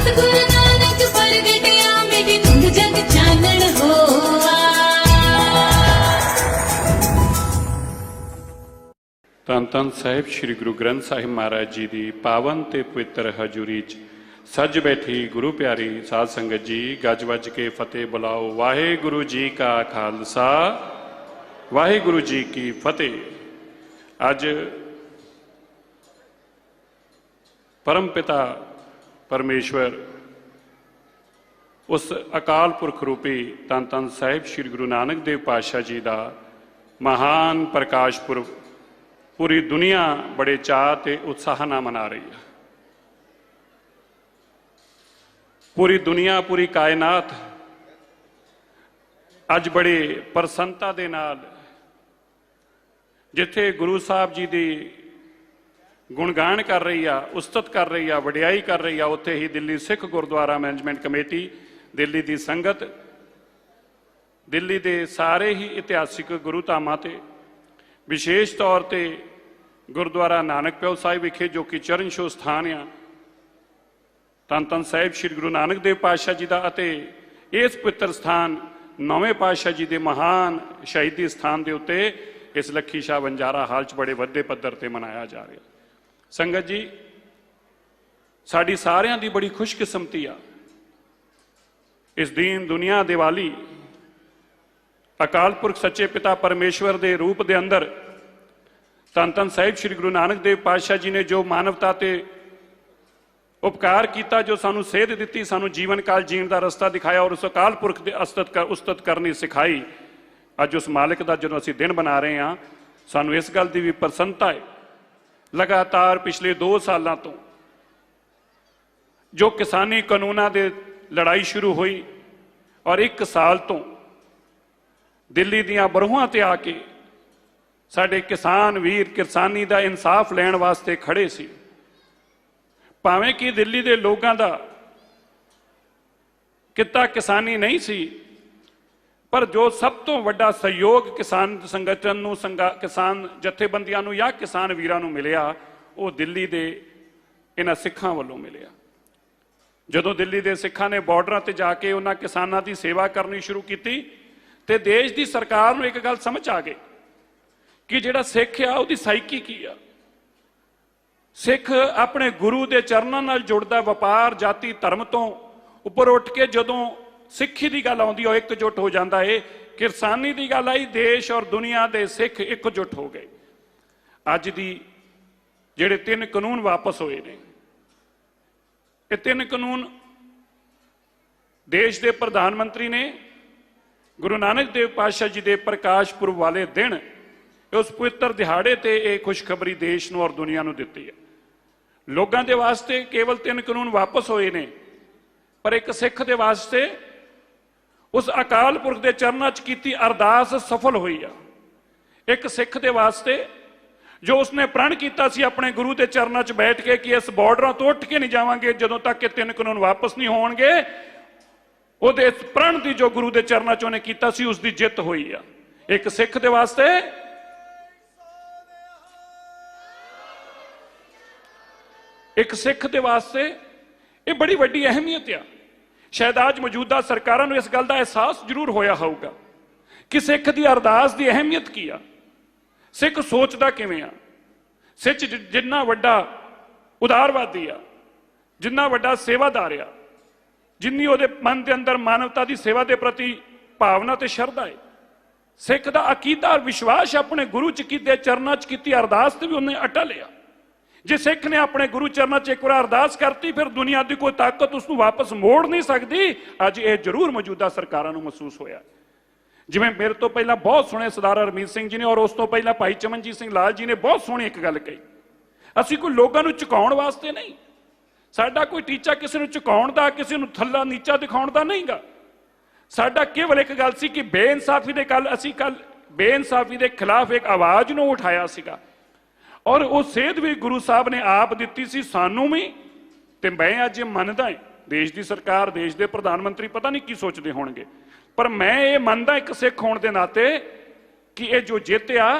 सतगुरु नानक प्रगटिया मिटी धुंध जग चानन होआ। ਧੰਨ ਧੰਨ ਸਾਹਿਬ ਸ੍ਰੀ ਗੁਰੂ ਗ੍ਰੰਥ ਸਾਹਿਬ ਮਹਾਰਾਜ ਜੀ ਦੀ ਪਾਵਨ ਤੇ ਪਵਿੱਤਰ ਹਜ਼ੂਰੀ 'ਚ ਸੱਜ ਬੈਠੀ ਗੁਰੂ ਪਿਆਰੀ ਸਾਧ ਸੰਗਤ ਜੀ, ਗੱਜ ਵੱਜ ਕੇ ਫਤਿਹ ਬੁਲਾਓ। ਵਾਹਿਗੁਰੂ ਜੀ ਕਾ ਖਾਲਸਾ, ਵਾਹਿਗੁਰੂ ਜੀ ਕੀ ਫਤਿਹ। ਅੱਜ ਪਰਮ ਪਿਤਾ ਪਰਮੇਸ਼ਵਰ ਉਸ ਅਕਾਲ ਪੁਰਖ ਰੂਪੀ ਧੰਨ ਧੰਨ ਸਾਹਿਬ ਸ੍ਰੀ ਗੁਰੂ ਨਾਨਕ ਦੇਵ ਪਾਤਸ਼ਾਹ ਜੀ ਦਾ ਮਹਾਨ ਪ੍ਰਕਾਸ਼ ਪੁਰਬ पूरी दुनिया बड़े चाह ते उत्साह नाल मना रही है। पूरी दुनिया, पूरी कायनात अज बड़े प्रसन्नता दे नाल जिथे गुरु साहब जी दी गुणगान कर रही है, उस्तत कर रही है, वडियाई कर रही है, उत्थे ही दिल्ली सिख गुरुद्वारा मैनेजमेंट कमेटी, दिल्ली दी संगत, दिल्ली दे सारे ही इतिहासिक गुरु धामां ते विशेष तौर पर गुरुद्वारा नानक प्यो साहिब विखे जो कि चरण छो स्थान आ धन धन साहिब श्री गुरु नानक देव पातशाह जी का, इस पवित्र स्थान नौवें पातशाह जी के महान शहीदी स्थान के उत्ते इस लखी शाह बंजारा हाल च बड़े वड्डे पद्धर पर मनाया जा रहा। संगत जी, साड़ी सारियां दी बड़ी खुशकिस्मती आ इस दीन दुनिया दिवाली अकाल पुरख सच्चे पिता परमेश्वर के रूप के अंदर धन धन साहिब श्री गुरु नानक देव पातशाह जी ने जो मानवता ते उपकार किया, जो सानू सेध दी, सानू जीवन काल जीण का रस्ता दिखाया और उस अकाल पुरख के उस्तत करनी सिखाई। अज उस मालिक का जो असीं दिन बना रहे हैं, सानू इस गल की भी प्रसन्नता है। लगातार पिछले 2 सालों तो जो किसानी कानूनों की लड़ाई शुरू हुई और 1 साल तो दिल्ली दियां बरूहां ते आके साडे किसान वीर किसानी का इंसाफ लैण वास्ते खड़े सी। भावें कि दिल्ली के लोगों का किता किसानी नहीं सी, पर जो सब तो वड्डा सहयोग किसान संगठन नूं किसान जथेबंदियां नूं या किसान वीरां नूं मिलिया, वो दिल्ली के इन्हां सिखां वल्लों मिलिया। जदों दिल्ली के सिखां ने बॉर्डरां ते जाके उन्हां किसानां दी सेवा करनी शुरू की ते देश की सरकार नूं एक गल समझ आ गई कि जिहड़ा सिख आ उहदी साइकी की आ। सिख अपने गुरु के चरणों नाल जुड़दा, व्यापार जाति धर्म तो उपर उठ के जदों सिखी की गल आउंदी एकजुट हो जाता है। किसानी की गल आई, देश और दुनिया के सिख एकजुट हो गए। अज दी जिहड़े 3 कानून वापस होए ने, ये 3 कानून देश के प्रधानमंत्री ने गुरु नानक देव पातशाह जी के प्रकाश पुरब वाले दिन उस पवित्र दिहाड़े ते एक खुशखबरी देश नूं और दुनिया नूं दित्ती है। लोगों के वास्ते केवल 3 कानून वापस होए ने, पर एक सिख के वास्ते उस अकाल पुरख के चरणों च कीती अरदास सफल हुई है। एक सिख के वास्ते जो उसने प्रण किया सी अपने गुरु के चरणों च बैठ के कि इस बॉर्डरों तो उठ के नहीं जावांगे जदों तक ये 3 कानून वापस नहीं होणगे, उहदे प्रण की जो गुरु के चरणों च उन्हें किया सी उसकी जित हुई है। एक सिख के वास्ते ये बड़ी वड्डी अहमियत आ। शायद आज मौजूदा सरकारों को इस गल का एहसास जरूर होया होगा कि सिख की अरदास की अहमियत की आ, सिख सोचदा किवें आ। सिख जिन्ना वड्डा उदारवादी आ, जिन्ना वड्डा सेवादार आ, जिन्नी उहदे मन के अंदर मानवता की सेवा के प्रति भावना ते शरधा है, सिख का अकीदा और विश्वास अपने गुरु च कीते चरणों च कीती अरदास ते भी उन्हें अटल आ। जे सिख ने अपने गुरु चरणों च एक बार अरदास करती, फिर दुनिया की कोई ताकत उसको वापस मोड़ नहीं सकती। अज ये जरूर मौजूदा सरकारों को महसूस होया। जिवें मेरे तो पहला बहुत सोहने सरदार हरमीत सिंह जी ने और उस तो पहला भाई चमनजीत सिंह लाल जी ने बहुत सोहनी एक गल कही, असीं कोई लोगों को झुकाउण वास्ते नहीं, साडा कोई टीचा किसी को झुकाउण दा, किसी को थल्ला नीचा दिखाउण दा नहीं गा। साडा केवल एक गल सी कि बेइंसाफी दे कल असीं कल बेइंसाफी के खिलाफ एक आवाज़ नूं उठाया सीगा और वो सेध भी गुरु साहब ने आप दिती सी सानू भी। ते मैं अज मनदा है देश की सरकार, देश के प्रधानमंत्री पता नहीं की सोचते होणगे, पर मैं ये मनदा एक सिख होने के नाते कि ये जो जित आ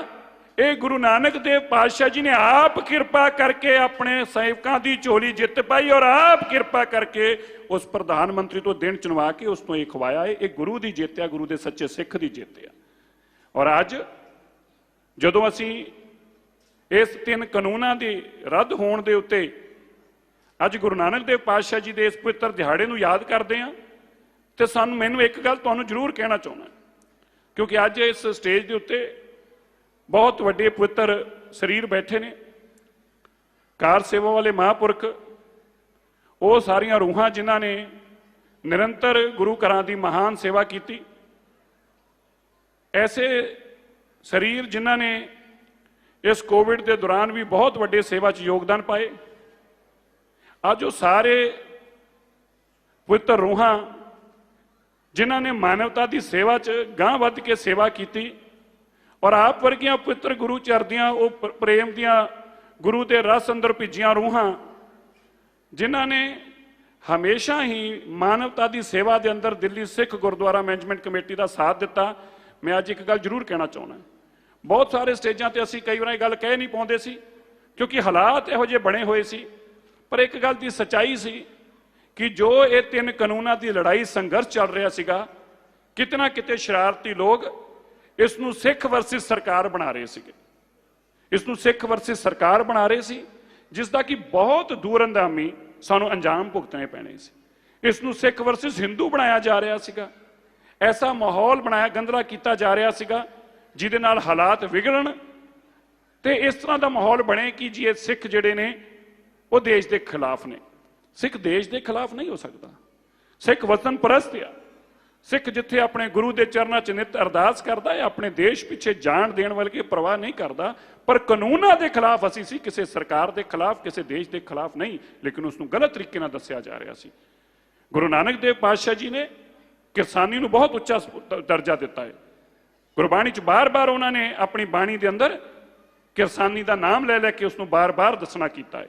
ਇਹ ਗੁਰੂ ਨਾਨਕ ਦੇਵ ਪਾਤਸ਼ਾਹ ਜੀ ਨੇ ਆਪ ਕਿਰਪਾ ਕਰਕੇ ਆਪਣੇ ਸੇਵਕਾਂ ਦੀ ਝੋਲੀ ਜਿੱਤ ਪਾਈ ਔਰ ਆਪ ਕਿਰਪਾ ਕਰਕੇ ਉਸ ਪ੍ਰਧਾਨ ਮੰਤਰੀ ਤੋਂ ਦਿਨ ਚੁਣਵਾ ਕੇ ਉਸ ਤੋਂ ਇਹ ਖਵਾਇਆ। ਇਹ ਗੁਰੂ ਦੀ ਜਿੱਤ ਆ, ਗੁਰੂ ਦੇ ਸੱਚੇ ਸਿੱਖ ਦੀ ਜਿੱਤ ਆ। ਔਰ ਅੱਜ ਜਦੋਂ ਅਸੀਂ ਇਸ 3 ਕਾਨੂੰਨਾਂ ਦੇ ਰੱਦ ਹੋਣ ਦੇ ਉੱਤੇ ਅੱਜ ਗੁਰੂ ਨਾਨਕ ਦੇਵ ਪਾਤਸ਼ਾਹ ਜੀ ਦੇ ਇਸ ਪਵਿੱਤਰ ਦਿਹਾੜੇ ਨੂੰ ਯਾਦ ਕਰਦੇ ਹਾਂ, ਤੇ ਮੈਨੂੰ ਇੱਕ ਗੱਲ ਤੁਹਾਨੂੰ ਜ਼ਰੂਰ ਕਹਿਣਾ ਚਾਹੁੰਦਾ, ਕਿਉਂਕਿ ਅੱਜ ਇਸ ਸਟੇਜ ਦੇ ਉੱਤੇ ਬਹੁਤ ਵੱਡੇ ਪਵਿੱਤਰ ਸਰੀਰ ਬੈਠੇ ਨੇ, ਕਾਰ ਸੇਵਾ ਵਾਲੇ ਮਹਾਂਪੁਰਖ, ਉਹ ਸਾਰੀਆਂ ਰੂਹਾਂ ਜਿਨ੍ਹਾਂ ਨੇ ਨਿਰੰਤਰ ਗੁਰੂ ਘਰਾਂ ਦੀ ਮਹਾਨ ਸੇਵਾ ਕੀਤੀ, ਐਸੇ ਸਰੀਰ ਜਿਨ੍ਹਾਂ ਨੇ ਇਸ ਕੋਵਿਡ ਦੇ ਦੌਰਾਨ ਵੀ ਬਹੁਤ ਵੱਡੇ ਸੇਵਾ 'ਚ ਯੋਗਦਾਨ ਪਾਏ। ਅੱਜ ਉਹ ਸਾਰੇ ਪਵਿੱਤਰ ਰੂਹਾਂ ਜਿਨ੍ਹਾਂ ਨੇ ਮਾਨਵਤਾ ਦੀ ਸੇਵਾ 'ਚ ਗਾਂਹ ਵੱਧ ਕੇ ਸੇਵਾ ਕੀਤੀ ਔਰ ਆਪ ਵਰਗੀਆਂ ਪਵਿੱਤਰ ਗੁਰੂ ਚਰਦੀਆਂ ਉਹ ਪ੍ਰੇਮ ਦੀਆਂ ਗੁਰੂ ਦੇ ਰਸ ਅੰਦਰ ਭਿੱਜੀਆਂ ਰੂਹਾਂ ਜਿਨ੍ਹਾਂ ਨੇ ਹਮੇਸ਼ਾ ਹੀ ਮਾਨਵਤਾ ਦੀ ਸੇਵਾ ਦੇ ਅੰਦਰ ਦਿੱਲੀ ਸਿੱਖ ਗੁਰਦੁਆਰਾ ਮੈਨੇਜਮੈਂਟ ਕਮੇਟੀ ਦਾ ਸਾਥ ਦਿੱਤਾ। ਮੈਂ ਅੱਜ ਇੱਕ ਗੱਲ ਜ਼ਰੂਰ ਕਹਿਣਾ ਚਾਹੁੰਦਾ, ਬਹੁਤ ਸਾਰੇ ਸਟੇਜਾਂ ਤੇ ਅਸੀਂ ਕਈ ਵਾਰ ਇਹ ਗੱਲ ਕਹਿ ਨਹੀਂ ਪਾਉਂਦੇ ਸੀ ਕਿਉਂਕਿ ਹਾਲਾਤ ਇਹੋ ਜਿਹੇ ਬਣੇ ਹੋਏ ਸੀ, ਪਰ ਇੱਕ ਗੱਲ ਦੀ ਸੱਚਾਈ ਸੀ ਕਿ ਜੋ ਇਹ 3 ਕਾਨੂੰਨਾਂ ਦੀ ਲੜਾਈ ਸੰਘਰਸ਼ ਚੱਲ ਰਿਹਾ ਸੀਗਾ, ਕਿਤੇ ਨਾ ਕਿਤੇ ਸ਼ਰਾਰਤੀ ਲੋਕ ਇਸ ਨੂੰ ਸਿੱਖ ਵਰਸਸ ਸਰਕਾਰ ਬਣਾ ਰਹੇ ਸੀਗੇ, ਇਸ ਨੂੰ ਸਿੱਖ ਵਰਸਸ ਸਰਕਾਰ ਬਣਾ ਰਹੇ ਸੀ, ਜਿਸ ਦਾ ਕਿ ਬਹੁਤ ਦੂਰਅੰਦਾਮੀ ਸਾਨੂੰ ਅੰਜਾਮ ਭੁਗਤਣੇ ਪੈਣੇ ਸੀ। ਇਸ ਨੂੰ ਸਿੱਖ ਵਰਸਸ ਹਿੰਦੂ ਬਣਾਇਆ ਜਾ ਰਿਹਾ ਸੀਗਾ, ਐਸਾ ਮਾਹੌਲ ਬਣਾਇਆ ਗੰਦਲਾ ਕੀਤਾ ਜਾ ਰਿਹਾ ਸੀਗਾ ਜਿਹਦੇ ਨਾਲ ਹਾਲਾਤ ਵਿਗੜਨ ਤੇ ਇਸ ਤਰ੍ਹਾਂ ਦਾ ਮਾਹੌਲ ਬਣੇ ਕਿ ਜੀ ਇਹ ਸਿੱਖ ਜਿਹੜੇ ਨੇ ਉਹ ਦੇਸ਼ ਦੇ ਖਿਲਾਫ ਨੇ। ਸਿੱਖ ਦੇਸ਼ ਦੇ ਖਿਲਾਫ ਨਹੀਂ ਹੋ ਸਕਦਾ, ਸਿੱਖ ਵਤਨ ਪ੍ਰਸਤ ਆ, ਸਿੱਖ ਜਿੱਥੇ ਆਪਣੇ ਗੁਰੂ ਦੇ ਚਰਨਾਂ 'ਚ ਨਿਤ ਅਰਦਾਸ ਕਰਦਾ ਹੈ, ਆਪਣੇ ਦੇਸ਼ ਪਿੱਛੇ ਜਾਨ ਦੇਣ ਵਾਲੇ ਪਰਵਾਹ ਨਹੀਂ ਕਰਦਾ, ਪਰ ਕਾਨੂੰਨਾਂ ਦੇ ਖਿਲਾਫ ਅਸੀਂ ਸੀ, ਕਿਸੇ ਸਰਕਾਰ ਦੇ ਖਿਲਾਫ, ਕਿਸੇ ਦੇਸ਼ ਦੇ ਖਿਲਾਫ ਨਹੀਂ, ਲੇਕਿਨ ਉਸ ਨੂੰ ਗਲਤ ਤਰੀਕੇ ਨਾਲ ਦੱਸਿਆ ਜਾ ਰਿਹਾ ਸੀ। ਗੁਰੂ ਨਾਨਕ ਦੇਵ ਪਾਤਸ਼ਾਹ ਜੀ ਨੇ ਕਿਰਸਾਨੀ ਨੂੰ ਬਹੁਤ ਉੱਚਾ ਦਰਜਾ ਦਿੱਤਾ ਹੈ। ਗੁਰਬਾਣੀ 'ਚ ਬਾਰ-ਬਾਰ ਉਹਨਾਂ ਨੇ ਆਪਣੀ ਬਾਣੀ ਦੇ ਅੰਦਰ ਕਿਰਸਾਨੀ ਦਾ ਨਾਮ ਲੈ ਲੈ ਕੇ ਉਸ ਨੂੰ ਬਾਰ-ਬਾਰ ਦੱਸਣਾ ਕੀਤਾ ਹੈ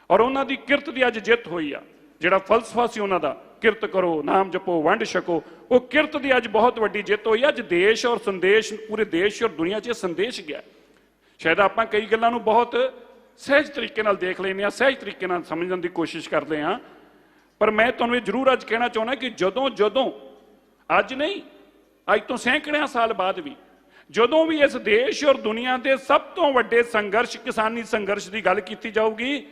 ਔਰ ਉਹਨਾਂ ਦੀ ਕਿਰਤ ਦੀ ਅੱਜ ਜਿੱਤ ਹੋਈ ਆ। ਜਿਹੜਾ ਫਲਸਫਾ ਸੀ ਉਹਨਾਂ ਦਾ, ਕਿਰਤ ਕਰੋ, ਨਾਮ ਜਪੋ, ਵੰਡ ਛਕੋ, ਉਹ ਕਿਰਤ ਦੀ ਅੱਜ ਬਹੁਤ ਵੱਡੀ ਜਿੱਤ ਹੋਈ। ਅੱਜ ਦੇਸ਼ ਔਰ ਸੰਦੇਸ਼, ਪੂਰੇ ਦੇਸ਼ ਔਰ ਦੁਨੀਆ 'ਚ ਇਹ ਸੰਦੇਸ਼ ਗਿਆ। ਸ਼ਾਇਦ ਆਪਾਂ ਕਈ ਗੱਲਾਂ ਨੂੰ ਬਹੁਤ ਸਹਿਜ ਤਰੀਕੇ ਨਾਲ ਦੇਖ ਲੈਂਦੇ ਹਾਂ, ਸਹਿਜ ਤਰੀਕੇ ਨਾਲ ਸਮਝਣ ਦੀ ਕੋਸ਼ਿਸ਼ ਕਰਦੇ ਹਾਂ, ਪਰ ਮੈਂ ਤੁਹਾਨੂੰ ਇਹ ਜ਼ਰੂਰ ਅੱਜ ਕਹਿਣਾ ਚਾਹੁੰਦਾ ਕਿ ਜਦੋਂ ਅੱਜ ਨਹੀਂ, ਅੱਜ ਤੋਂ ਸੈਂਕੜਿਆਂ ਸਾਲ ਬਾਅਦ ਵੀ ਜਦੋਂ ਵੀ ਇਸ ਦੇਸ਼ ਔਰ ਦੁਨੀਆ ਦੇ ਸਭ ਤੋਂ ਵੱਡੇ ਸੰਘਰਸ਼, ਕਿਸਾਨੀ ਸੰਘਰਸ਼ ਦੀ ਗੱਲ ਕੀਤੀ ਜਾਊਗੀ,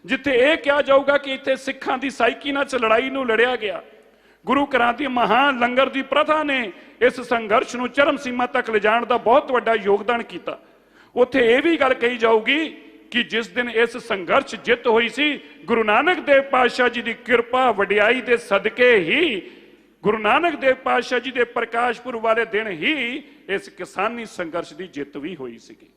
ਜਿੱਥੇ ਇਹ ਕਿਹਾ ਜਾਊਗਾ ਕਿ ਇੱਥੇ ਸਿੱਖਾਂ ਦੀ ਸਾਈਕੀ ਨਾਲ ਲੜਾਈ ਨੂੰ ਲੜਿਆ ਗਿਆ, ਗੁਰੂ ਘਰਾਂ ਦੀ ਮਹਾਨ ਲੰਗਰ ਦੀ ਪ੍ਰਥਾ ਨੇ ਇਸ ਸੰਘਰਸ਼ ਨੂੰ ਚਰਮ ਸੀਮਾ ਤੱਕ ਲਿਜਾਣ ਦਾ ਬਹੁਤ ਵੱਡਾ ਯੋਗਦਾਨ ਕੀਤਾ, ਉੱਥੇ ਇਹ ਵੀ ਗੱਲ ਕਹੀ ਜਾਊਗੀ ਕਿ ਜਿਸ ਦਿਨ ਇਸ ਸੰਘਰਸ਼ ਜਿੱਤ ਹੋਈ ਸੀ, ਗੁਰੂ ਨਾਨਕ ਦੇਵ ਪਾਤਸ਼ਾਹ ਜੀ ਦੀ ਕਿਰਪਾ ਵਡਿਆਈ ਦੇ ਸਦਕੇ ਹੀ, ਗੁਰੂ ਨਾਨਕ ਦੇਵ ਪਾਤਸ਼ਾਹ ਜੀ ਦੇ ਪ੍ਰਕਾਸ਼ ਪੁਰਬ ਵਾਲੇ ਦਿਨ ਹੀ ਇਸ ਕਿਸਾਨੀ ਸੰਘਰਸ਼ ਦੀ ਜਿੱਤ ਵੀ ਹੋਈ ਸੀਗੀ।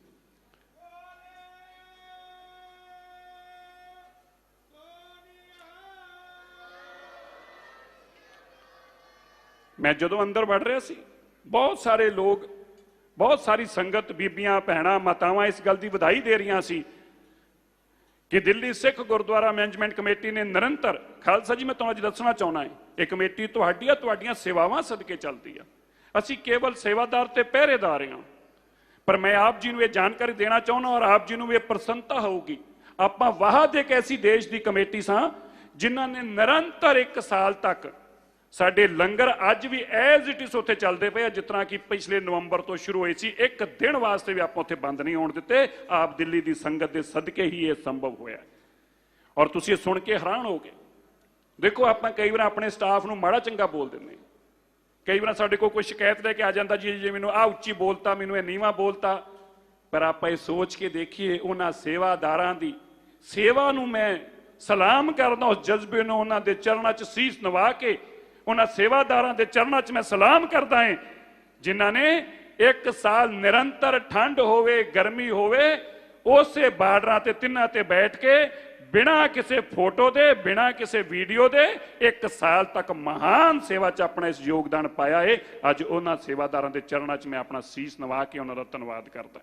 ਮੈਂ ਜਦੋਂ ਅੰਦਰ ਵੜ ਰਿਹਾ ਸੀ, ਬਹੁਤ ਸਾਰੇ ਲੋਕ, ਬਹੁਤ ਸਾਰੀ ਸੰਗਤ, ਬੀਬੀਆਂ, ਭੈਣਾਂ, ਮਾਤਾਵਾਂ ਇਸ ਗੱਲ ਦੀ ਵਧਾਈ ਦੇ ਰਹੀਆਂ ਸੀ ਕਿ ਦਿੱਲੀ ਸਿੱਖ ਗੁਰਦੁਆਰਾ ਮੈਨੇਜਮੈਂਟ ਕਮੇਟੀ ਨੇ ਨਿਰੰਤਰ, ਖਾਲਸਾ ਜੀ ਮੈਂ ਤੁਹਾਨੂੰ ਅੱਜ ਦੱਸਣਾ ਚਾਹੁੰਦਾ ਹਾਂ, ਇਹ ਕਮੇਟੀ ਤੁਹਾਡੀ ਆ, ਤੁਹਾਡੀਆਂ ਸੇਵਾਵਾਂ ਸਦਕੇ ਚੱਲਦੀ ਆ, ਅਸੀਂ ਕੇਵਲ ਸੇਵਾਦਾਰ ਤੇ ਪਹਿਰੇਦਾਰ ਹਾਂ। ਪਰ ਮੈਂ ਆਪ ਜੀ ਨੂੰ ਇਹ ਜਾਣਕਾਰੀ ਦੇਣਾ ਚਾਹੁੰਦਾ ਔਰ ਆਪ ਜੀ ਨੂੰ ਇਹ ਪ੍ਰਸੰਨਤਾ ਹੋਊਗੀ, ਆਪਾਂ ਵਾਹਦ ਇੱਕ ਐਸੀ ਦੇਸ਼ ਦੀ ਕਮੇਟੀ ਸਾਂ ਜਿਨ੍ਹਾਂ ਨੇ ਨਿਰੰਤਰ 1 ਸਾਲ ਤੱਕ ਸਾਡੇ ਲੰਗਰ ਅੱਜ ਵੀ ਐਜ਼ ਇਟ ਇਜ਼ ਉੱਥੇ ਚੱਲਦੇ ਪਏ ਆ, ਜਿਸ ਤਰ੍ਹਾਂ ਕਿ ਪਿਛਲੇ ਨਵੰਬਰ ਤੋਂ ਸ਼ੁਰੂ ਹੋਏ ਸੀ, 1 ਦਿਨ ਵਾਸਤੇ ਵੀ ਆਪਾਂ ਉੱਥੇ ਬੰਦ ਨਹੀਂ ਹੋਣ ਦਿੱਤੇ। ਆਪ ਦਿੱਲੀ ਦੀ ਸੰਗਤ ਦੇ ਸਦਕੇ ਹੀ ਇਹ ਸੰਭਵ ਹੋਇਆ ਔਰ ਤੁਸੀਂ ਇਹ ਸੁਣ ਕੇ ਹੈਰਾਨ ਹੋਗੇ। ਦੇਖੋ, ਆਪਾਂ ਕਈ ਵਾਰ ਆਪਣੇ ਸਟਾਫ ਨੂੰ ਮਾੜਾ ਚੰਗਾ ਬੋਲ ਦਿੰਦੇ, ਕਈ ਵਾਰ ਸਾਡੇ ਕੋਲ ਕੋਈ ਸ਼ਿਕਾਇਤ ਲੈ ਕੇ ਆ ਜਾਂਦਾ, ਜੀ ਜੇ ਮੈਨੂੰ ਆਹ ਉੱਚੀ ਬੋਲਤਾ, ਮੈਨੂੰ ਇਹ ਨੀਵਾਂ ਬੋਲਤਾ, ਪਰ ਆਪਾਂ ਇਹ ਸੋਚ ਕੇ ਦੇਖੀਏ ਉਹਨਾਂ ਸੇਵਾਦਾਰਾਂ ਦੀ ਸੇਵਾ ਨੂੰ ਮੈਂ ਸਲਾਮ ਕਰਦਾ, ਉਸ ਜਜ਼ਬੇ ਨੂੰ, ਉਹਨਾਂ ਦੇ ਚਰਨਾਂ 'ਚ ਸੀਸ ਨਵਾ ਕੇ ਉਹਨਾਂ ਸੇਵਾਦਾਰਾਂ ਦੇ ਚਰਨਾਂ 'ਚ ਮੈਂ ਸਲਾਮ ਕਰਦਾ ਹਾਂ ਜਿਨ੍ਹਾਂ ਨੇ 1 ਸਾਲ ਨਿਰੰਤਰ ਠੰਡ ਹੋਵੇ, ਗਰਮੀ ਹੋਵੇ, ਉਸੇ ਬਾਰਡਰਾਂ ਤੇ ਤਿੰਨਾਂ ਤੇ ਬੈਠ ਕੇ ਬਿਨਾਂ ਕਿਸੇ ਫੋਟੋ ਦੇ, ਬਿਨਾਂ ਕਿਸੇ ਵੀਡੀਓ ਦੇ 1 ਸਾਲ ਤੱਕ ਮਹਾਨ ਸੇਵਾ 'ਚ ਆਪਣਾ ਇਸ ਯੋਗਦਾਨ ਪਾਇਆ ਹੈ। ਅੱਜ ਉਹਨਾਂ ਸੇਵਾਦਾਰਾਂ ਦੇ ਚਰਨਾਂ 'ਚ ਮੈਂ ਆਪਣਾ ਸੀਸ ਨਵਾ ਕੇ ਉਹਨਾਂ ਦਾ ਧੰਨਵਾਦ ਕਰਦਾ।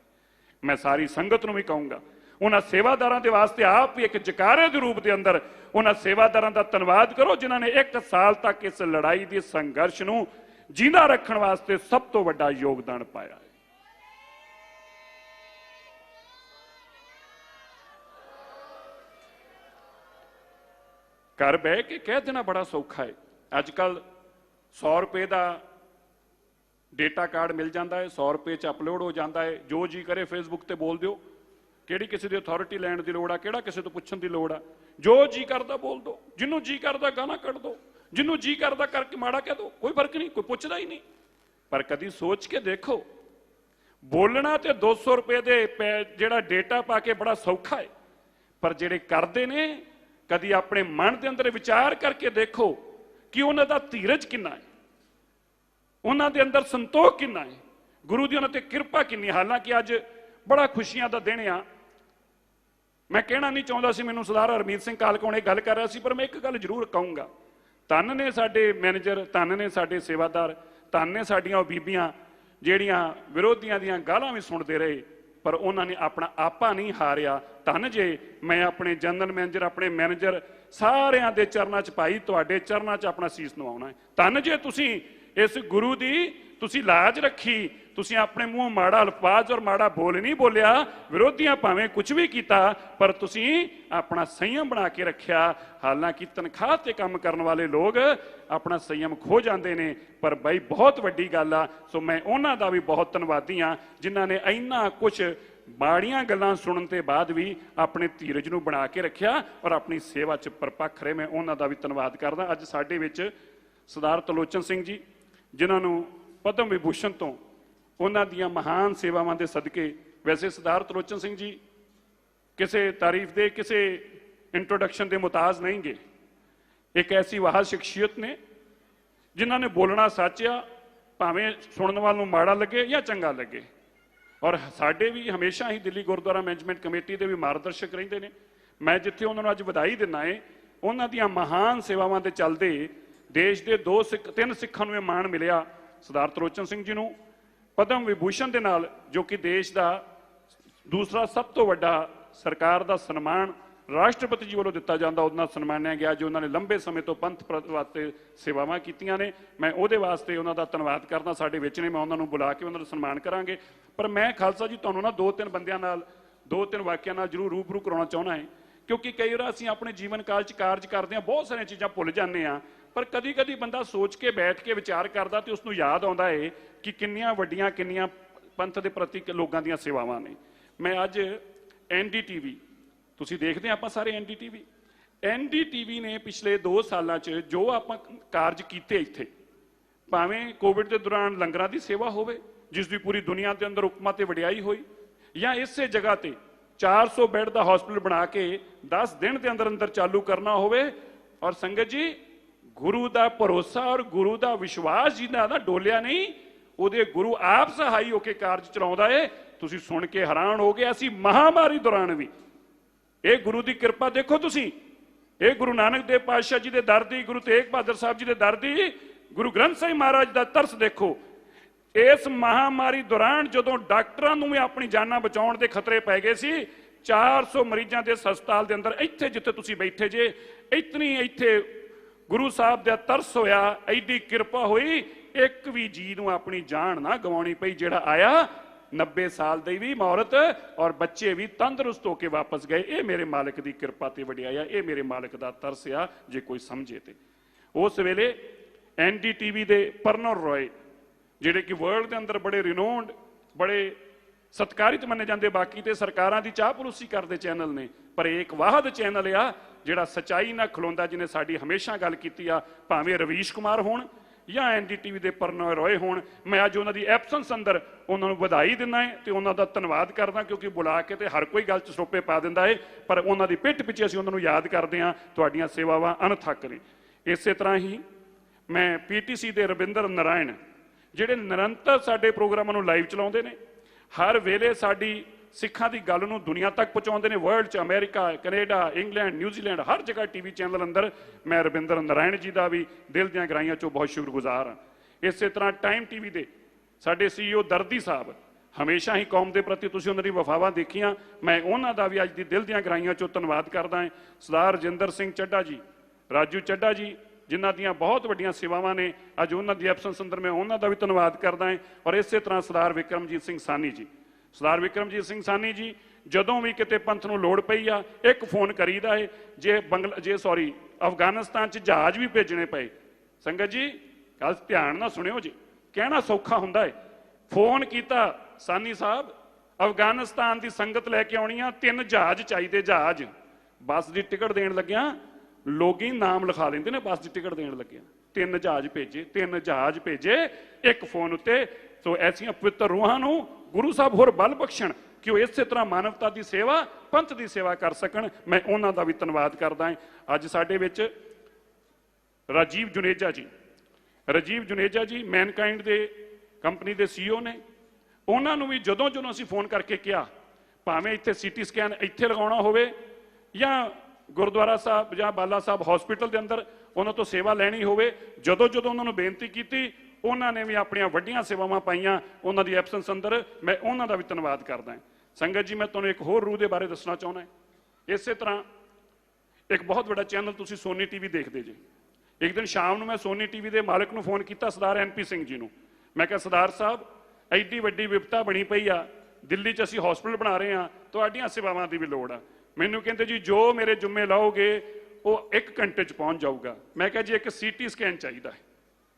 ਮੈਂ ਸਾਰੀ ਸੰਗਤ ਨੂੰ ਵੀ ਕਹੂੰਗਾ, ਉਹਨਾਂ ਸੇਵਾਦਾਰਾਂ ਦੇ ਵਾਸਤੇ ਆਪ ਵੀ ਇੱਕ ਜਕਾਰੇ ਦੇ ਰੂਪ ਦੇ ਅੰਦਰ ਉਹਨਾਂ ਸੇਵਾਦਾਰਾਂ ਦਾ ਧੰਨਵਾਦ ਕਰੋ ਜਿਨ੍ਹਾਂ ਨੇ 1 ਸਾਲ ਤੱਕ ਇਸ ਲੜਾਈ ਦੇ ਸੰਘਰਸ਼ ਨੂੰ ਜਿੰਦਾ ਰੱਖਣ ਵਾਸਤੇ ਸਭ ਤੋਂ ਵੱਡਾ ਯੋਗਦਾਨ ਪਾਇਆ ਹੈ। घर बह के कह देना बड़ा सौखा है। अजकल 100 रुपए का डेटा कार्ड मिल जाता है, 100 रुपए च अपलोड हो जाता है, जो जी करे फेसबुक ते बोल दो, किहड़ी किसी की अथॉरिटी लैण की लोड़ आ, किहड़ा किसी तो पुछण की लोड़ आ, जो जी करता बोल दो, जिन्हों जी करता गाना कट दो, जिन्हों जी करता करके माड़ा कह दो, कोई फर्क नहीं, कोई पुछदा ही नहीं। पर कदी सोच के देखो, बोलना ते 200 रुपए दे जिहड़ा डेटा पा के बड़ा सौखा है, पर जिहड़े करते ने कदी अपने मन के अंदर विचार करके देखो कि उन्हां दा धीरज किन्ना है, उन्हां दे अंदर संतोख किन्ना है, गुरु दी उन्हां ते किरपा किन्नी। हालांकि अज बड़ा खुशियां दा दिन आ, मैं कहना नहीं चाहता सी, मैनूं सरदार हरमीत सिंह कालका हुणे गल कर रहा सी, पर मैं एक गल जरूर कहूँगा, धन ने साडे मैनेजर, धन ने साडे सेवादार, धन ने साडियां ओह बीबियां ਜਿਹੜੀਆਂ ਵਿਰੋਧੀਆਂ ਦੀਆਂ ਗਾਲਾਂ ਵੀ ਸੁਣਦੇ ਰਹੇ, ਪਰ ਉਹਨਾਂ ਨੇ ਆਪਣਾ ਆਪਾ ਨਹੀਂ ਹਾਰਿਆ। ਧੰਨ ਜੇ ਮੈਂ ਆਪਣੇ ਜਨਰਲ ਮੈਨੇਜਰ, ਆਪਣੇ ਮੈਨੇਜਰ ਸਾਰਿਆਂ ਦੇ ਚਰਨਾਂ 'ਚ ਭਾਈ, ਤੁਹਾਡੇ ਚਰਨਾਂ 'ਚ ਆਪਣਾ ਸੀਸ ਨਵਾਉਣਾ ਹੈ। ਧੰਨ ਜੇ ਤੁਸੀਂ ਇਸ ਗੁਰੂ ਦੀ ਤੁਸੀਂ ਲਾਜ ਰੱਖੀ, ਤੁਸੀਂ ਆਪਣੇ ਮੂੰਹ ਮਾੜਾ ਅਲਫਾਜ਼ ਔਰ ਮਾੜਾ ਬੋਲ ਨਹੀਂ ਬੋਲਿਆ, ਵਿਰੋਧੀਆਂ ਭਾਵੇਂ ਕੁਝ ਵੀ ਕੀਤਾ, ਪਰ ਤੁਸੀਂ ਆਪਣਾ ਸੰਯਮ ਬਣਾ ਕੇ ਰੱਖਿਆ। ਹਾਲਾਂਕਿ ਤਨਖਾਹ ਤੇ ਕੰਮ ਕਰਨ ਵਾਲੇ ਲੋਕ ਆਪਣਾ ਸੰਯਮ ਖੋ ਜਾਂਦੇ ਨੇ, ਪਰ ਬਾਈ ਬਹੁਤ ਵੱਡੀ ਗੱਲ ਆ। ਸੋ ਮੈਂ ਉਹਨਾਂ ਦਾ ਵੀ ਬਹੁਤ ਧੰਨਵਾਦੀ ਹਾਂ ਜਿਨ੍ਹਾਂ ਨੇ ਇੰਨਾ ਕੁਝ ਮਾੜੀਆਂ ਗੱਲਾਂ ਸੁਣਨ ਤੋਂ ਬਾਅਦ ਵੀ ਆਪਣੇ ਧੀਰਜ ਨੂੰ ਬਣਾ ਕੇ ਰੱਖਿਆ ਔਰ ਆਪਣੀ ਸੇਵਾ 'ਚ ਪਰਪੱਕ ਰਹੇ। ਮੈਂ ਉਹਨਾਂ ਦਾ ਵੀ ਧੰਨਵਾਦ ਕਰਦਾ। ਅੱਜ ਸਾਡੇ ਵਿੱਚ ਸਰਦਾਰ ਤਲੋਚਨ ਸਿੰਘ ਜੀ, ਜਿਨ੍ਹਾਂ ਨੂੰ ਪਦਮ ਵਿਭੂਸ਼ਣ ਤੋਂ ਉਹਨਾਂ ਦੀਆਂ ਮਹਾਨ ਸੇਵਾਵਾਂ ਦੇ ਸਦਕੇ, ਵੈਸੇ ਸਰਦਾਰ ਤਲੋਚਨ ਸਿੰਘ ਜੀ ਕਿਸੇ ਤਾਰੀਫ ਦੇ, ਕਿਸੇ ਇੰਟਰੋਡਕਸ਼ਨ ਦੇ ਮੁਤਾਜ ਨਹੀਂ ਗੇ। ਇੱਕ ਐਸੀ ਵਾਹ ਸ਼ਖਸੀਅਤ ਨੇ ਜਿਨ੍ਹਾਂ ਨੇ ਬੋਲਣਾ ਸੱਚ ਆ, ਭਾਵੇਂ ਸੁਣਨ ਵਾਲ ਨੂੰ ਮਾੜਾ ਲੱਗੇ ਜਾਂ ਚੰਗਾ ਲੱਗੇ। ਔਰ ਸਾਡੇ ਵੀ ਹਮੇਸ਼ਾ ਹੀ ਦਿੱਲੀ ਗੁਰਦੁਆਰਾ ਮੈਨੇਜਮੈਂਟ ਕਮੇਟੀ ਦੇ ਵੀ ਮਾਰਗਦਰਸ਼ਕ ਰਹਿੰਦੇ ਨੇ। ਮੈਂ ਜਿੱਥੇ ਉਹਨਾਂ ਨੂੰ ਅੱਜ ਵਧਾਈ ਦਿੰਦਾ ਏ, ਉਹਨਾਂ ਦੀਆਂ ਮਹਾਨ ਸੇਵਾਵਾਂ ਦੇ ਚੱਲਦੇ ਦੇਸ਼ ਦੇ 3 ਸਿੱਖਾਂ ਨੂੰ ਇਹ ਮਾਣ ਮਿਲਿਆ। ਸਰਦਾਰ ਤਲੋਚਨ ਸਿੰਘ ਜੀ ਨੂੰ ਪਦਮ ਵਿਭੂਸ਼ਣ ਦੇ ਨਾਲ, ਜੋ ਕਿ ਦੇਸ਼ ਦਾ ਦੂਸਰਾ ਸਭ ਤੋਂ ਵੱਡਾ ਸਰਕਾਰ ਦਾ ਸਨਮਾਨ ਰਾਸ਼ਟਰਪਤੀ ਜੀ ਵੱਲੋਂ ਦਿੱਤਾ ਜਾਂਦਾ, ਉਹਦੇ ਨਾਲ ਸਨਮਾਨਿਆ ਗਿਆ, ਜੋ ਉਹਨਾਂ ਨੇ ਲੰਬੇ ਸਮੇਂ ਤੋਂ ਪੰਥ ਵਾਸਤੇ ਸੇਵਾਵਾਂ ਕੀਤੀਆਂ ਨੇ। ਮੈਂ ਉਹਦੇ ਵਾਸਤੇ ਉਹਨਾਂ ਦਾ ਧੰਨਵਾਦ ਕਰਦਾ। ਸਾਡੇ ਵਿੱਚ ਨੇ, ਮੈਂ ਉਹਨਾਂ ਨੂੰ ਬੁਲਾ ਕੇ ਉਹਨਾਂ ਦਾ ਸਨਮਾਨ ਕਰਾਂਗੇ। ਪਰ ਮੈਂ ਖਾਲਸਾ ਜੀ ਤੁਹਾਨੂੰ ਨਾ 2-3 ਬੰਦਿਆਂ ਨਾਲ, 2-3 ਵਾਕਿਆਂ ਨਾਲ ਜ਼ਰੂਰ ਰੂਬਰੂ ਕਰਾਉਣਾ ਚਾਹੁੰਦਾ ਹੈ, ਕਿਉਂਕਿ ਕਈ ਵਾਰ ਅਸੀਂ ਆਪਣੇ ਜੀਵਨ ਕਾਲ 'ਚ ਕਾਰਜ ਕਰਦੇ ਹਾਂ, ਬਹੁਤ ਸਾਰੀਆਂ ਚੀਜ਼ਾਂ ਭੁੱਲ ਜਾਂਦੇ ਹਾਂ, ਪਰ ਕਦੀ ਕਦੀ ਬੰਦਾ ਸੋਚ ਕੇ ਬੈਠ ਕੇ ਵਿਚਾਰ ਕਰਦਾ ਤੇ ਉਸ ਨੂੰ ਯਾਦ ਆਉਂਦਾ ਹੈ ਕਿ ਕਿੰਨੀਆਂ ਵੱਡੀਆਂ, ਕਿੰਨੀਆਂ ਪੰਥ ਦੇ ਪ੍ਰਤੀ ਲੋਕਾਂ ਦੀਆਂ ਸੇਵਾਵਾਂ ਨੇ। ਮੈਂ ਅੱਜ NDTV, ਤੁਸੀਂ ਦੇਖਦੇ ਆਪਾਂ ਸਾਰੇ NDTV ਨੇ ਪਿਛਲੇ 2 ਸਾਲਾਂ 'ਚ ਜੋ ਆਪਾਂ ਕਾਰਜ ਕੀਤੇ ਇੱਥੇ, ਭਾਵੇਂ ਕੋਵਿਡ ਦੇ ਦੌਰਾਨ ਲੰਗਰਾਂ ਦੀ ਸੇਵਾ ਹੋਵੇ ਜਿਸ ਦੀ ਪੂਰੀ ਦੁਨੀਆ ਦੇ ਅੰਦਰ ਉਪਮਾ ਤੇ ਵਡਿਆਈ ਹੋਈ, ਜਾਂ ਇਸੇ ਜਗ੍ਹਾ ਤੇ 400 ਬੈੱਡ ਦਾ ਹਸਪੀਟਲ ਬਣਾ ਕੇ 10 ਦਿਨ ਦੇ ਅੰਦਰ ਅੰਦਰ ਚਾਲੂ ਕਰਨਾ ਹੋਵੇ। ਔਰ ਸੰਗਤ ਜੀ, ਗੁਰੂ ਦਾ ਭਰੋਸਾ ਔਰ ਗੁਰੂ ਦਾ ਵਿਸ਼ਵਾਸ ਜਿਹਦਾ ਨਾ ਡੋਲਿਆ ਨਹੀਂ, ਉਹਦੇ ਗੁਰੂ ਆਪ ਸਹਾਈ ਹੋ ਕੇ ਕਾਰਜ ਚਲਾਉਂਦਾ ਏ। ਤੁਸੀਂ ਸੁਣ ਕੇ ਹੈਰਾਨ ਹੋ ਗਏ, ਅਸੀਂ ਮਹਾਮਾਰੀ ਦੌਰਾਨ ਵੀ ਇਹ ਗੁਰੂ ਦੀ ਕਿਰਪਾ ਦੇਖੋ ਤੁਸੀਂ, ਇਹ ਗੁਰੂ ਨਾਨਕ ਦੇਵ ਪਾਤਸ਼ਾਹ ਜੀ ਦੇ ਦਰ ਦੀ, ਗੁਰੂ ਤੇਗ ਬਹਾਦਰ ਸਾਹਿਬ ਜੀ ਦੇ ਦਰ ਦੀ, ਗੁਰੂ ਗ੍ਰੰਥ ਸਾਹਿਬ ਮਹਾਰਾਜ ਦਾ ਤਰਸ ਦੇਖੋ। ਇਸ ਮਹਾਮਾਰੀ ਦੌਰਾਨ ਜਦੋਂ ਡਾਕਟਰਾਂ ਨੂੰ ਵੀ ਆਪਣੀ ਜਾਨਾਂ ਬਚਾਉਣ ਦੇ ਖਤਰੇ ਪੈ ਗਏ ਸੀ, 400 ਮਰੀਜ਼ਾਂ ਦੇ ਹਸਪਤਾਲ ਦੇ ਅੰਦਰ ਇੱਥੇ ਜਿੱਥੇ ਤੁਸੀਂ ਬੈਠੇ ਜੇ, ਇਤਨੀ ਇੱਥੇ ਗੁਰੂ ਸਾਹਿਬ ਦਾ ਤਰਸ ਹੋਇਆ, ਐਡੀ ਕਿਰਪਾ ਹੋਈ, ਇੱਕ ਵੀ ਜੀ ਨੂੰ ਆਪਣੀ ਜਾਨ ਨਾ ਗਵਾਉਣੀ ਪਈ। ਜਿਹੜਾ ਆਇਆ 90 ਸਾਲ ਦੀ ਵੀ ਔਰਤ ਔਰ ਬੱਚੇ ਵੀ ਤੰਦਰੁਸਤ ਹੋ ਕੇ ਵਾਪਸ ਗਏ। ਇਹ ਮੇਰੇ ਮਾਲਕ ਦੀ ਕਿਰਪਾ ਤੇ ਵਡਿਆਈ ਆ, ਇਹ ਮੇਰੇ ਮਾਲਕ ਦਾ ਤਰਸ ਆ, ਜੇ ਕੋਈ ਸਮਝੇ ਤੇ। ਉਸ ਵੇਲੇ NDTV ਦੇ ਪਰਨਰ ਰੋਏ, ਜਿਹੜੇ ਕਿ ਵਰਲਡ ਦੇ ਅੰਦਰ ਬੜੇ ਰਿਨੋਨਡ, ਬੜੇ ਸਤਿਕਾਰਿਤ ਮੰਨੇ ਜਾਂਦੇ, ਬਾਕੀ ਤੇ ਸਰਕਾਰਾਂ ਦੀ ਚਾਹਪਲੂਸੀ ਕਰਦੇ ਚੈਨਲ ਨੇ, ਪਰ ਇਹ ਇੱਕ ਵਾਹਦ ਚੈਨਲ ਆ ਜਿਹੜਾ ਸੱਚਾਈ ਨਾਲ ਖਲੋਂਦਾ, ਜਿਹਨੇ ਸਾਡੀ ਹਮੇਸ਼ਾ ਗੱਲ ਕੀਤੀ ਆ, ਭਾਵੇਂ ਰਵੀਸ਼ ਕੁਮਾਰ ਹੋਣ ਜਾਂ NDTV ਦੇ ਪਰਨਰ ਰੋਏ ਹੋਣ। ਮੈਂ ਅੱਜ ਉਹਨਾਂ ਦੀ ਐਬਸੈਂਸ ਅੰਦਰ ਉਹਨਾਂ ਨੂੰ ਵਧਾਈ ਦਿੰਦਾ ਹੈ ਤੇ ਉਹਨਾਂ ਦਾ ਧੰਨਵਾਦ ਕਰਦਾ, ਕਿਉਂਕਿ ਬੁਲਾ ਕੇ ਤੇ ਹਰ ਕੋਈ ਗੱਲ 'ਚ ਸਰੋਪੇ ਪਾ ਦਿੰਦਾ ਹੈ, ਪਰ ਉਹਨਾਂ ਦੀ ਪਿੱਠ ਪਿੱਛੇ ਅਸੀਂ ਉਹਨਾਂ ਨੂੰ ਯਾਦ ਕਰਦੇ ਹਾਂ। ਤੁਹਾਡੀਆਂ ਸੇਵਾਵਾਂ ਅਣਥੱਕ ਨੇ। ਇਸੇ ਤਰ੍ਹਾਂ ਹੀ ਮੈਂ PTC ਦੇ ਰਵਿੰਦਰ ਨਾਰਾਇਣ, ਜਿਹੜੇ ਨਿਰੰਤਰ ਸਾਡੇ ਪ੍ਰੋਗਰਾਮਾਂ ਨੂੰ ਲਾਈਵ ਚਲਾਉਂਦੇ ਨੇ, ਹਰ ਵੇਲੇ ਸਾਡੀ ਸਿੱਖਾਂ ਦੀ ਗੱਲ ਨੂੰ ਦੁਨੀਆ ਤੱਕ ਪਹੁੰਚਾਉਂਦੇ ਨੇ, ਵਰਲਡ 'ਚ, ਅਮਰੀਕਾ, ਕੈਨੇਡਾ, ਇੰਗਲੈਂਡ, ਨਿਊਜ਼ੀਲੈਂਡ, ਹਰ ਜਗ੍ਹਾ TV ਚੈਨਲ ਅੰਦਰ। ਮੈਂ ਰਵਿੰਦਰ ਨਾਰਾਇਣ ਜੀ ਦਾ ਵੀ ਦਿਲ ਦੀਆਂ ਗਹਿਰਾਈਆਂ 'ਚੋਂ ਬਹੁਤ ਸ਼ੁਕਰਗੁਜ਼ਾਰ ਹਾਂ। ਇਸੇ ਤਰ੍ਹਾਂ ਟਾਈਮ TV ਦੇ ਸਾਡੇ CEO ਦਰਦੀ ਸਾਹਿਬ, ਹਮੇਸ਼ਾ ਹੀ ਕੌਮ ਦੇ ਪ੍ਰਤੀ ਤੁਸੀਂ ਉਹਨਾਂ ਦੀ ਵਫਾਵਾਂ ਦੇਖੀਆਂ, ਮੈਂ ਉਹਨਾਂ ਦਾ ਵੀ ਅੱਜ ਦੀ ਦਿਲ ਦੀਆਂ ਗਹਿਰਾਈਆਂ 'ਚੋਂ ਧੰਨਵਾਦ ਕਰਦਾ ਹਾਂ। ਸਰਦਾਰ ਰਜਿੰਦਰ ਸਿੰਘ ਚੱਢਾ ਜੀ, ਰਾਜੂ ਚੱਢਾ ਜੀ, ਜਿਨ੍ਹਾਂ ਦੀਆਂ ਬਹੁਤ ਵੱਡੀਆਂ ਸੇਵਾਵਾਂ ਨੇ, ਅੱਜ ਉਹਨਾਂ ਦੀ ਐਬਸੈਂਸ ਅੰਦਰ ਮੈਂ ਉਹਨਾਂ ਦਾ ਵੀ ਧੰਨਵਾਦ ਕਰਦਾ ਹਾਂ। ਔਰ ਇਸੇ ਤਰ੍ਹਾਂ ਸਰਦਾਰ ਵਿਕਰਮਜੀਤ ਸਿੰਘ ਸਾਨੀ ਜੀ, ਸਰਦਾਰ ਵਿਕਰਮਜੀਤ ਸਿੰਘ ਸਾਨੀ ਜੀ, ਜਦੋਂ ਵੀ ਕਿਤੇ ਪੰਥ ਨੂੰ ਲੋੜ ਪਈ ਆ, ਇੱਕ ਫੋਨ ਕਰੀਦਾ ਹੈ। ਜੇ ਅਫਗਾਨਿਸਤਾਨ 'ਚ ਜਹਾਜ਼ ਵੀ ਭੇਜਣੇ ਪਏ। ਸੰਗਤ ਜੀ ਗੱਲ ਧਿਆਨ ਨਾਲ ਸੁਣਿਓ ਜੀ, ਕਹਿਣਾ ਸੌਖਾ ਹੁੰਦਾ ਹੈ। ਫੋਨ ਕੀਤਾ ਸਾਨੀ ਸਾਹਿਬ, ਅਫਗਾਨਿਸਤਾਨ ਦੀ ਸੰਗਤ ਲੈ ਕੇ ਆਉਣੀ ਆ, 3 ਜਹਾਜ਼ ਚਾਹੀਦੇ। ਜਹਾਜ਼ ਬੱਸ ਦੀ ਟਿਕਟ ਦੇਣ ਲੱਗਿਆ ਲੋਕੀ ਨਾਮ ਲਿਖਾ ਲੈਂਦੇ ਨੇ, ਬੱਸ ਦੀ ਟਿਕਟ ਦੇਣ ਲੱਗਿਆ 3 ਜਹਾਜ਼ ਭੇਜੇ, 3 ਜਹਾਜ਼ ਭੇਜੇ ਇੱਕ ਫੋਨ ਉੱਤੇ। ਸੋ ਐਸੀਆਂ ਪਵਿੱਤਰ ਰੂਹਾਂ ਨੂੰ ਗੁਰੂ ਸਾਹਿਬ ਹੋਰ ਬਲ ਬਖਸ਼ਣ ਕਿ ਉਹ ਇਸੇ ਤਰ੍ਹਾਂ ਮਾਨਵਤਾ ਦੀ ਸੇਵਾ, ਪੰਥ ਦੀ ਸੇਵਾ ਕਰ ਸਕਣ। ਮੈਂ ਉਹਨਾਂ ਦਾ ਵੀ ਧੰਨਵਾਦ ਕਰਦਾ ਹਾਂ। ਅੱਜ ਸਾਡੇ ਵਿੱਚ ਰਾਜੀਵ ਜੁਨੇਜਾ ਜੀ ਮੈਨਕਾਈਂਡ ਦੇ ਕੰਪਨੀ ਦੇ CEO ਨੇ। ਉਹਨਾਂ ਨੂੰ ਵੀ ਜਦੋਂ ਅਸੀਂ ਫੋਨ ਕਰਕੇ ਕਿਹਾ, ਭਾਵੇਂ ਇੱਥੇ CT ਸਕੈਨ ਇੱਥੇ ਲਗਾਉਣਾ ਹੋਵੇ ਜਾਂ ਗੁਰਦੁਆਰਾ ਸਾਹਿਬ ਜਾਂ ਬਾਲਾ ਸਾਹਿਬ ਹਸਪੀਟਲ ਦੇ ਅੰਦਰ ਉਹਨਾਂ ਤੋਂ ਸੇਵਾ ਲੈਣੀ ਹੋਵੇ, ਜਦੋਂ ਉਹਨਾਂ ਨੂੰ ਬੇਨਤੀ ਕੀਤੀ, ਉਹਨਾਂ ਨੇ ਵੀ ਆਪਣੀਆਂ ਵੱਡੀਆਂ ਸੇਵਾਵਾਂ ਪਾਈਆਂ ਉਹਨਾਂ ਦੀ ਐਬਸੈਂਸ ਅੰਦਰ। ਮੈਂ ਉਹਨਾਂ ਦਾ ਵੀ ਧੰਨਵਾਦ ਕਰਦਾ ਹਾਂ। ਸੰਗਤ ਜੀ, ਮੈਂ ਤੁਹਾਨੂੰ ਇੱਕ ਹੋਰ ਰੂਹ ਦੇ ਬਾਰੇ ਦੱਸਣਾ ਚਾਹੁੰਦਾ। ਇਸੇ ਤਰ੍ਹਾਂ ਇੱਕ ਬਹੁਤ ਵੱਡਾ ਚੈਨਲ ਤੁਸੀਂ ਸੋਨੀ TV ਦੇਖਦੇ ਜੇ। ਇੱਕ ਦਿਨ ਸ਼ਾਮ ਨੂੰ ਮੈਂ ਸੋਨੀ TV ਦੇ ਮਾਲਕ ਨੂੰ ਫੋਨ ਕੀਤਾ, ਸਰਦਾਰ NP ਸਿੰਘ ਜੀ ਨੂੰ। ਮੈਂ ਕਿਹਾ, ਸਰਦਾਰ ਸਾਹਿਬ, ਐਡੀ ਵੱਡੀ ਵਿਪਤਾ ਬਣੀ ਪਈ ਆ, ਦਿੱਲੀ 'ਚ ਅਸੀਂ ਹਸਪੀਟਲ ਬਣਾ ਰਹੇ ਹਾਂ, ਤੁਹਾਡੀਆਂ ਸੇਵਾਵਾਂ ਦੀ ਵੀ ਲੋੜ ਆ। ਮੈਨੂੰ ਕਹਿੰਦੇ ਜੀ ਜੋ ਮੇਰੇ ਜੁੰਮੇ ਲਾਓਗੇ ਉਹ 1 ਘੰਟੇ 'ਚ ਪਹੁੰਚ ਜਾਊਗਾ। ਮੈਂ ਕਿਹਾ ਜੀ ਇੱਕ CT ਸਕੈਨ ਚਾਹੀਦਾ ਹੈ,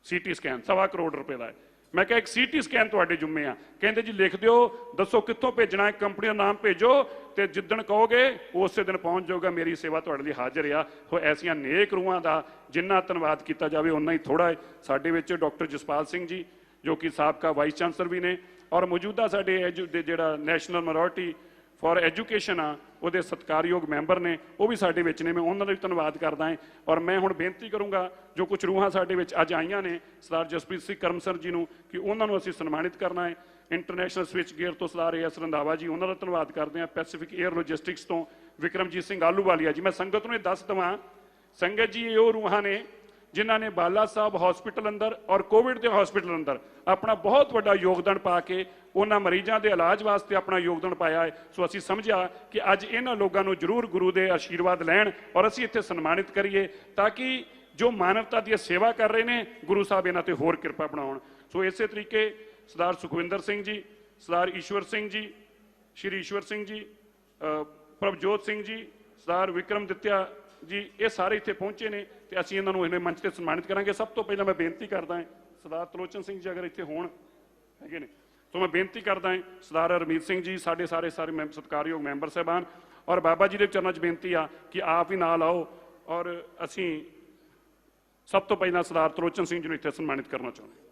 CT ਸਕੈਨ 1.25 ਕਰੋੜ ਰੁਪਏ ਦਾ ਹੈ। ਮੈਂ ਕਿਹਾ ਇੱਕ CT ਸਕੈਨ ਤੁਹਾਡੇ ਜੁੰਮੇ ਆ। ਕਹਿੰਦੇ ਜੀ ਲਿਖ ਦਿਓ, ਦੱਸੋ ਕਿੱਥੋਂ ਭੇਜਣਾ ਹੈ, ਕੰਪਨੀ ਦਾ ਨਾਮ ਭੇਜੋ ਤੇ ਜਿੱਦਣ ਕਹੋਗੇ ਉਸੇ ਦਿਨ ਪਹੁੰਚ ਜਾਊਗਾ। ਮੇਰੀ ਸੇਵਾ ਤੁਹਾਡੇ ਲਈ ਹਾਜ਼ਰ ਆ। ਸੋ ਐਸੀਆਂ ਨੇਕ ਰੂਹਾਂ ਦਾ ਜਿੰਨਾ ਧੰਨਵਾਦ ਕੀਤਾ ਜਾਵੇ ਓਨਾ ਹੀ ਥੋੜਾ ਹੈ। ਸਾਡੇ ਵਿੱਚ ਡਾਕਟਰ ਜਸਪਾਲ ਸਿੰਘ ਜੀ ਜੋ ਕਿ ਸਾਬਕਾ ਵਾਈਸ ਚਾਂਸਲਰ ਵੀ ਨੇ ਔਰ ਮੌਜੂਦਾ ਸਾਡੇ ਜਿਹੜਾ ਨੈਸ਼ਨਲ ਮਾਈਨੋਰਿਟੀ ਫॉर ਐਜੂਕੇਸ਼ਨ ਆ ਉਹਦੇ ਸਤਿਕਾਰਯੋਗ ਮੈਂਬਰ ਨੇ, ਉਹ ਵੀ ਸਾਡੇ ਵਿੱਚ ਨੇ। ਮੈਂ ਉਹਨਾਂ ਦਾ ਵੀ ਧੰਨਵਾਦ ਕਰਦਾ ਹਾਂ। ਔਰ ਮੈਂ ਹੁਣ ਬੇਨਤੀ ਕਰੂੰਗਾ ਜੋ ਕੁਝ ਰੂਹਾਂ ਸਾਡੇ ਵਿੱਚ ਅੱਜ ਆਈਆਂ ਨੇ, ਸਰਦਾਰ ਜਸਪ੍ਰੀਤ ਸਿੰਘ ਕਰਮਸਰ ਜੀ ਨੂੰ, ਕਿ ਉਹਨਾਂ ਨੂੰ ਅਸੀਂ ਸਨਮਾਨਿਤ ਕਰਨਾ ਹੈ। ਇੰਟਰਨੈਸ਼ਨਲ ਸਵਿਚ ਗੇਅਰ ਤੋਂ ਸਰਦਾਰ AS ਰੰਧਾਵਾ ਜੀ, ਉਹਨਾਂ ਦਾ ਧੰਨਵਾਦ ਕਰਦੇ ਹਾਂ। ਪੈਸੀਫਿਕ 에ਅਰ ਲੌਜਿਸਟਿਕਸ ਤੋਂ ਵਿਕਰਮਜੀਤ ਸਿੰਘ ਆਲੂਵਾਲੀਆ ਜੀ। ਮੈਂ ਸੰਗਤ ਨੂੰ ਇਹ ਦੱਸ ਦੇਵਾਂ, ਸੰਗਤ ਜੀ ਇਹ ਉਹ ਰੂਹਾਂ ਨੇ ਜਿਨ੍ਹਾਂ ਨੇ ਬਾਲਾ ਸਾਹਿਬ ਹਸਪੀਟਲ ਅੰਦਰ ਔਰ ਕੋਵਿਡ ਦੇ ਹਸਪੀਟਲ ਅੰਦਰ ਆਪਣਾ ਬਹੁਤ ਵੱਡਾ ਯੋਗਦਾਨ ਪਾ ਕੇ ਉਹਨਾਂ ਮਰੀਜ਼ਾਂ ਦੇ ਇਲਾਜ ਵਾਸਤੇ ਆਪਣਾ ਯੋਗਦਾਨ ਪਾਇਆ ਹੈ। ਸੋ ਅਸੀਂ ਸਮਝਿਆ ਕਿ ਅੱਜ ਇਹਨਾਂ ਲੋਕਾਂ ਨੂੰ ਜ਼ਰੂਰ ਗੁਰੂ ਦੇ ਆਸ਼ੀਰਵਾਦ ਲੈਣ ਔਰ ਅਸੀਂ ਇੱਥੇ ਸਨਮਾਨਿਤ ਕਰੀਏ, ਤਾਂ ਕਿ ਜੋ ਮਾਨਵਤਾ ਦੀ ਸੇਵਾ ਕਰ ਰਹੇ ਨੇ ਗੁਰੂ ਸਾਹਿਬ ਇਹਨਾਂ ਤੇ ਹੋਰ ਕਿਰਪਾ ਬਣਾਉਣ। ਸੋ ਇਸੇ ਤਰੀਕੇ ਸਰਦਾਰ ਸੁਖਵਿੰਦਰ ਸਿੰਘ ਜੀ, ਸਰਦਾਰ ਈਸ਼ਵਰ ਸਿੰਘ ਜੀ, ਸ਼੍ਰੀ ਈਸ਼ਵਰ ਸਿੰਘ ਜੀ, ਪ੍ਰਭਜੋਤ ਸਿੰਘ ਜੀ, ਸਰਦਾਰ ਵਿਕਰਮਦਿੱਤਿਆ ਜੀ, ਇਹ ਸਾਰੇ ਇੱਥੇ ਪਹੁੰਚੇ ਨੇ ਤੇ ਅਸੀਂ ਇਹਨਾਂ ਨੂੰ ਇਹਨੇ ਮੰਚ ਤੇ ਸਨਮਾਨਿਤ ਕਰਾਂਗੇ। ਸਭ ਤੋਂ ਪਹਿਲਾਂ ਮੈਂ ਬੇਨਤੀ ਕਰਦਾ ਹਾਂ ਸਰਦਾਰ ਤਲੋਚਨ ਸਿੰਘ ਜੀ ਅਗਰ ਇੱਥੇ ਹੋਣ ਹੈਗੇ ਨੇ, ਸੋ ਮੈਂ ਬੇਨਤੀ ਕਰਦਾ ਹਾਂ ਸਰਦਾਰ ਹਰਮੀਤ ਸਿੰਘ ਜੀ, ਸਾਡੇ ਸਾਰੇ ਸਤਿਕਾਰਯੋਗ ਮੈਂਬਰ ਸਾਹਿਬਾਨ, ਔਰ ਬਾਬਾ ਜੀ ਦੇ ਚਰਨਾਂ 'ਚ ਬੇਨਤੀ ਆ ਕਿ ਆਪ ਹੀ ਨਾਲ ਆਓ ਔਰ ਅਸੀਂ ਸਭ ਤੋਂ ਪਹਿਲਾਂ ਸਰਦਾਰ ਤਲੋਚਨ ਸਿੰਘ ਜੀ ਨੂੰ ਇੱਥੇ ਸਨਮਾਨਿਤ ਕਰਨਾ ਚਾਹੁੰਦੇ ਹਾਂ।